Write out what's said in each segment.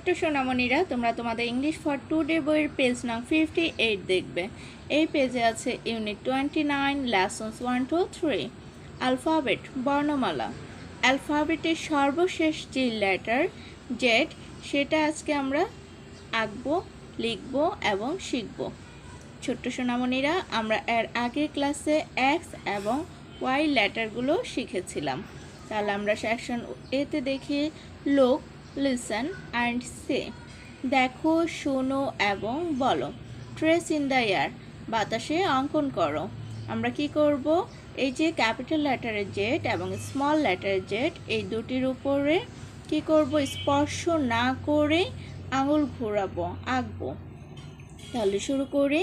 ছোট্ট সোনামণিরা, তোমরা তোমাদের ইংলিশ ফর টুডে বইয়ের পেজ নং 58 দেখবে। এই পেজে আছে ইউনিট 29 লেসন্স 1 to 3 অ্যালফাবেট বর্ণমালা। অ্যালফাবেটের সর্বশেষ যে লেটার জেড সেটা আজকে আমরা আঁকবো, লিখবো এবং শিখব। ছোট্ট সোনামণিরা, আমরা এর আগের ক্লাসে এক্স এবং ওয়াই লেটারগুলো শিখেছিলাম। তাহলে আমরা সেকশন এতে দেখি লোক, লিসন অ্যান্ড সে। দেখো, শোনো এবং বলো। ট্রেস ইন দ্য এয়ার, বাতাসে অঙ্কন করো। আমরা কি করব? এই যে ক্যাপিটাল লেটারের জেড এবং স্মল লেটারের জেড, এই দুটির উপরে কি করব? স্পর্শ না করে আঙুল ঘোরাবো, আঁকবো। তাহলে শুরু করি।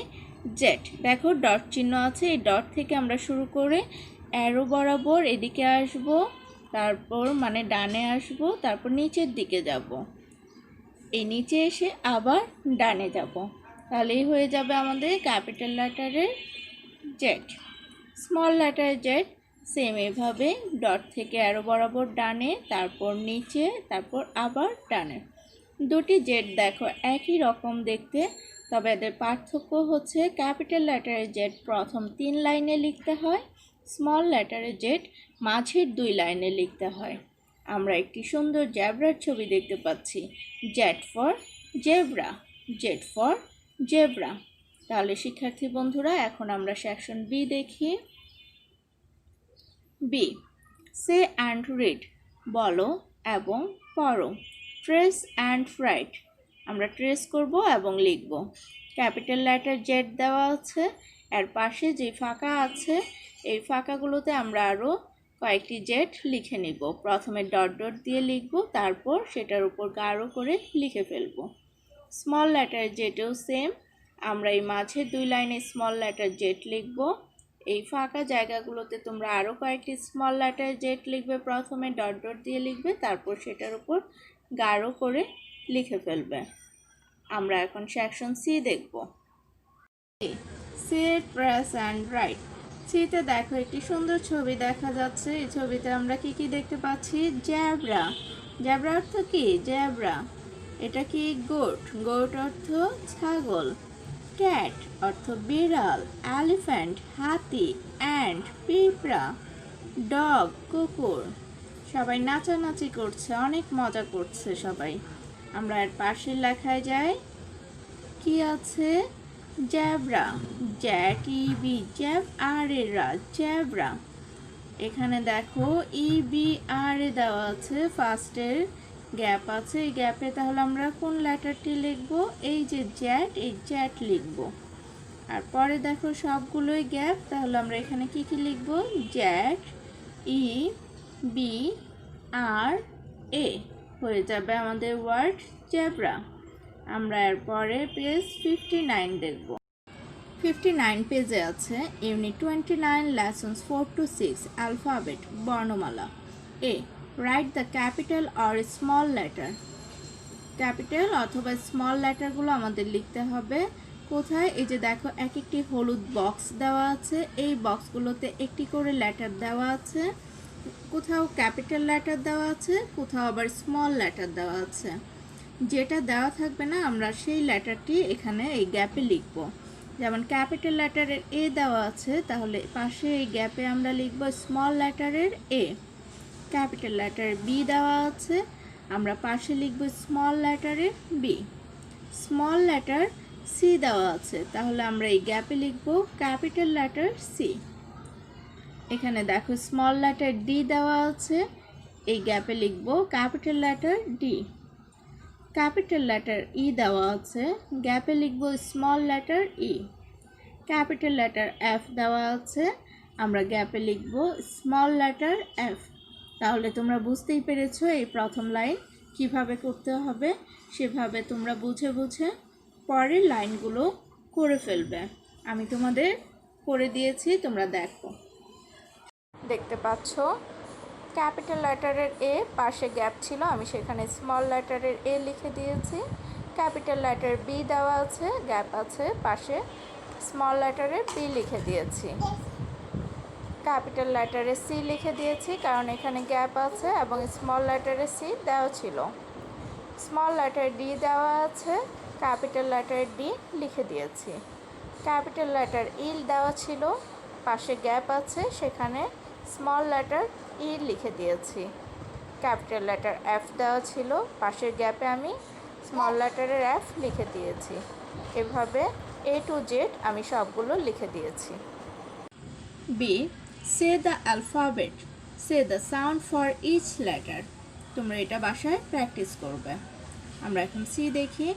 জেড, দেখো ডট চিহ্ন আছে, এই ডট থেকে আমরা শুরু করে অ্যারো বরাবর এদিকে আসব, তারপর মানে ডানে আসব, তারপর নিচের দিকে যাব, এই নিচে এসে আবার ডানে যাব। তাহলেই হয়ে যাবে আমাদের ক্যাপিটাল লেটারের জেড। স্মল লেটারের জেড সেম এভাবে ডট থেকে অ্যারো বরাবর ডানে, তারপর নিচে, তারপর আবার ডানে। দুটি জেড দেখো একই রকম দেখতে, তবে এদের পার্থক্য হচ্ছে ক্যাপিটাল লেটারের জেড প্রথম 3 লাইনে লিখতে হয়, স্মল লেটারের জেড মাঝের 2 লাইনে লিখতে হয়। আমরা একটি সুন্দর জেব্রার ছবি দেখতে পাচ্ছি। Z for zebra, Z for zebra. তাহলে শিক্ষার্থী বন্ধুরা, এখন আমরা সেকশন বি দেখি। বি, সে অ্যান্ড রিড, বলো এবং পড়ো। ট্রেস অ্যান্ড রাইট, আমরা ট্রেস করব এবং লিখব। ক্যাপিটাল লেটার জেড দেওয়া আছে, এর পাশে যে ফাঁকা আছে এই ফাঁকাগুলোতে আমরা আরও কয়েকটি জেড লিখে নিব। প্রথমে ডট ডট দিয়ে লিখব, তারপর সেটার উপর গাঢ় করে লিখে ফেলব। স্মল লেটার জেডও সেম, আমরা এই মাঝের 2 লাইনে স্মল লেটার জেড লিখব। এই ফাঁকা জায়গাগুলোতে তোমরা আরও কয়েকটি স্মল লেটার জেড লিখবে, প্রথমে ডট ডট দিয়ে লিখবে, তারপর সেটার উপর গাঢ় করে লিখে ফেলবে। আমরা এখন সেকশন সি দেখব। সে, ট্রেস অ্যান্ড রাইট। সিতে দেখো একটি সুন্দর ছবি দেখা যাচ্ছে। এই ছবিতে আমরা কি কি দেখতে পাচ্ছি? জ্যাব্রা। জ্যাব্রা অর্থ কি? জ্যাব্রা। এটা কি? গোট। গোট অর্থ ছাগল। ক্যাট অর্থ বিড়াল। এলিফ্যান্ট হাতি। অ্যান্ট পিঁপড়া। ডগ কুকুর। সবাই নাচানাচি করছে, অনেক মজা করছে সবাই। আমরা এর পাশের লেখায় যাই, কি আছে? জ্যাব্রা। জ্যাট ই বি, জ্যাব আর এ রা, জ্যাব্রা। এখানে দেখো ই বি আর এ দেওয়া আছে, ফার্স্টের গ্যাপ আছে, এই গ্যাপে তাহলে আমরা কোন লেটারটি লিখব? এই যে জ্যাট, এই জ্যাট লিখব। আর পরে দেখো সবগুলোই গ্যাপ, তাহলে আমরা এখানে কি কি লিখব? জ্যাট ই বি আর এ, হয়ে যাবে আমাদের ওয়ার্ড জ্যাব্রা। আমরা এরপরে পেজ 59 দেখব। 59 পেজে আছে ইউনিট 29 লেসন্স 4 to 6 অ্যালফাবেট বর্ণমালা। A, write the capital or small letter. Capital অথবা স্মল লেটারগুলো আমাদের লিখতে হবে। কোথায়? এই যে দেখো এক একটি হলুদ বক্স দেওয়া আছে, এই বক্সগুলোতে একটি করে লেটার দেওয়া আছে। কোথাও ক্যাপিটাল লেটার দেওয়া আছে, কোথাও আবার স্মল লেটার দেওয়া আছে। যেটা দেওয়া থাকবে না আমরা সেই লেটারটি এখানে এই গ্যাপে লিখব। যেমন ক্যাপিটাল লেটারের এ দেওয়া আছে, তাহলে পাশে এই গ্যাপে আমরা লিখব স্মল লেটারের এ। ক্যাপিটাল লেটারের বি দেওয়া আছে, আমরা পাশে লিখব স্মল লেটারের বি। স্মল লেটার সি দেওয়া আছে, তাহলে আমরা এই গ্যাপে লিখব ক্যাপিটাল লেটার সি। এখানে দেখো স্মল লেটার ডি দেওয়া আছে, এই গ্যাপে লিখব capital letter D. Capital letter ই দেওয়া আছে, গ্যাপে লিখব স্মল লেটার ই। ক্যাপিটাল লেটার এফ দেওয়া আছে, আমরা গ্যাপে লিখব স্মল লেটার এফ। তাহলে তোমরা বুঝতেই পেরেছো এই প্রথম লাইন কিভাবে করতে হবে, সেভাবে তোমরা বুঝে বুঝে পরের লাইনগুলো করে ফেলবে। আমি তোমাদের করে দিয়েছি, তোমরা দেখো। দেখতে পাচ্ছ ক্যাপিটাল লেটারের এ পাশে গ্যাপ ছিল, আমি সেখানে স্মল লেটারের এ লিখে দিয়েছি। ক্যাপিটাল লেটার বি দেওয়া আছে, গ্যাপ আছে, পাশে স্মল লেটারের বি লিখে দিয়েছি। ক্যাপিটাল লেটারে সি লিখে দিয়েছি কারণ এখানে গ্যাপ আছে এবং স্মল লেটারে সি দেওয়া ছিল। স্মল লেটার ডি দেওয়া আছে, ক্যাপিটাল লেটার ডি লিখে দিয়েছি। ক্যাপিটাল লেটার ই দেওয়া ছিল, পাশে গ্যাপ আছে, সেখানে স্মল লেটার ই লিখে দিয়েছি। ক্যাপিটাল লেটার এফ দেওয়া ছিল, পাশের গ্যাপে আমি স্মল লেটারের এফ লিখে দিয়েছি। এভাবে A to Z আমি সবগুলো লিখে দিয়েছি। B, say the alphabet, say the sound for each letter. তোমরা এটা বাসায় প্র্যাকটিস করবে। আমরা এখন সি দেখি।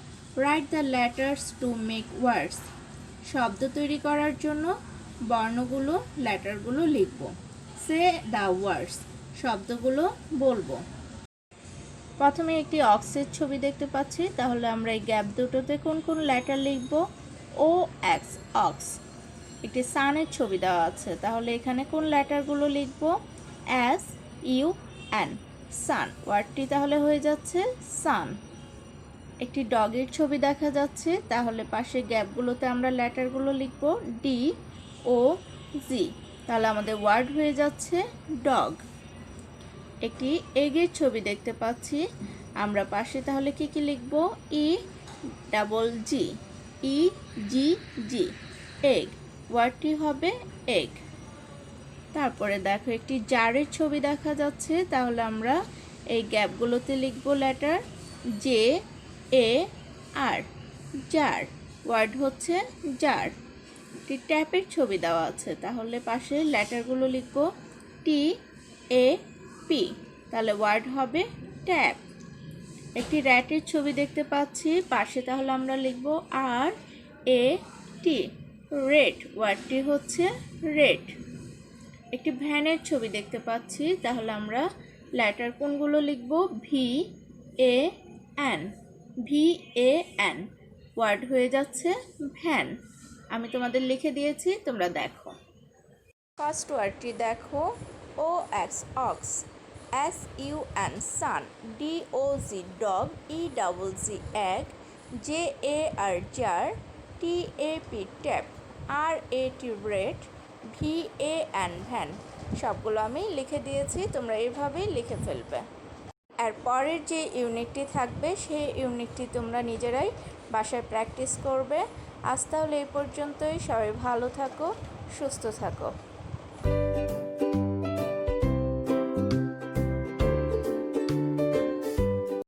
Write the letters to make words. শব্দ তৈরি করার জন্য বর্ণগুলো, লেটারগুলো লিখব। সে দ্য ওয়ার্ডস, শব্দগুলো বলবো। প্রথমে একটি অক্সের ছবি দেখতে পাচ্ছি, তাহলে আমরা এই গ্যাপ দুটোতে কোন কোন লেটার লিখব? ও এক্স, অক্স। একটি সানের ছবি দেওয়া আছে, তাহলে এখানে কোন লেটারগুলো লিখব? এস ইউ এন, সান। ওয়ার্ডটি তাহলে হয়ে যাচ্ছে সান। একটি ডগের ছবি দেখা যাচ্ছে, তাহলে পাশে গ্যাপগুলোতে আমরা লেটারগুলো লিখব ডি ও জি, তাহলে আমাদের ওয়ার্ড হয়ে যাচ্ছে ডগ। একটি এগের ছবি দেখতে পাচ্ছি, আমরা পাশে তাহলে কি কি লিখব? ই ডাবল জি, ই জি জি, এগ। ওয়ার্ডটি হবে এগ। তারপরে দেখো একটি জারের ছবি দেখা যাচ্ছে, তাহলে আমরা এই গ্যাপগুলোতে লিখব letter J A R, jar. Word হচ্ছে জার। একটি ট্যাপের ছবি দেওয়া আছে, তাহলে পাশে লেটারগুলো লিখব টি এ পি, তাহলে ওয়ার্ড হবে ট্যাপ। একটি র্যাটের ছবি দেখতে পাচ্ছি, পাশে তাহলে আমরা লিখব আর এ টি, রেড। ওয়ার্ডটি হচ্ছে রেড। একটি ভ্যানের ছবি দেখতে পাচ্ছি, তাহলে আমরা লেটার কোনগুলো লিখব? V A N, V A N. Word হয়ে যাচ্ছে ভ্যান। আমি তোমাদের লিখে দিয়েছি, তোমরা দেখো। ফার্স্ট ওয়ার্ডটি দেখো, O X, ox, S U N, sun, D O G, dog, E double G, egg, J A R, jar, T A P, tap, R A T, rat, V A N, van. সবগুলো আমি লিখে দিয়েছি, তোমরা এইভাবেই লিখে ফেলবে। আর পরের যে ইউনিটটি থাকবে, সেই ইউনিটটি তোমরা নিজেরাই বাসায় প্র্যাকটিস করবে। আজ তাহলে এই পর্যন্তই। সবাই ভালো থাকো, সুস্থ থাকো।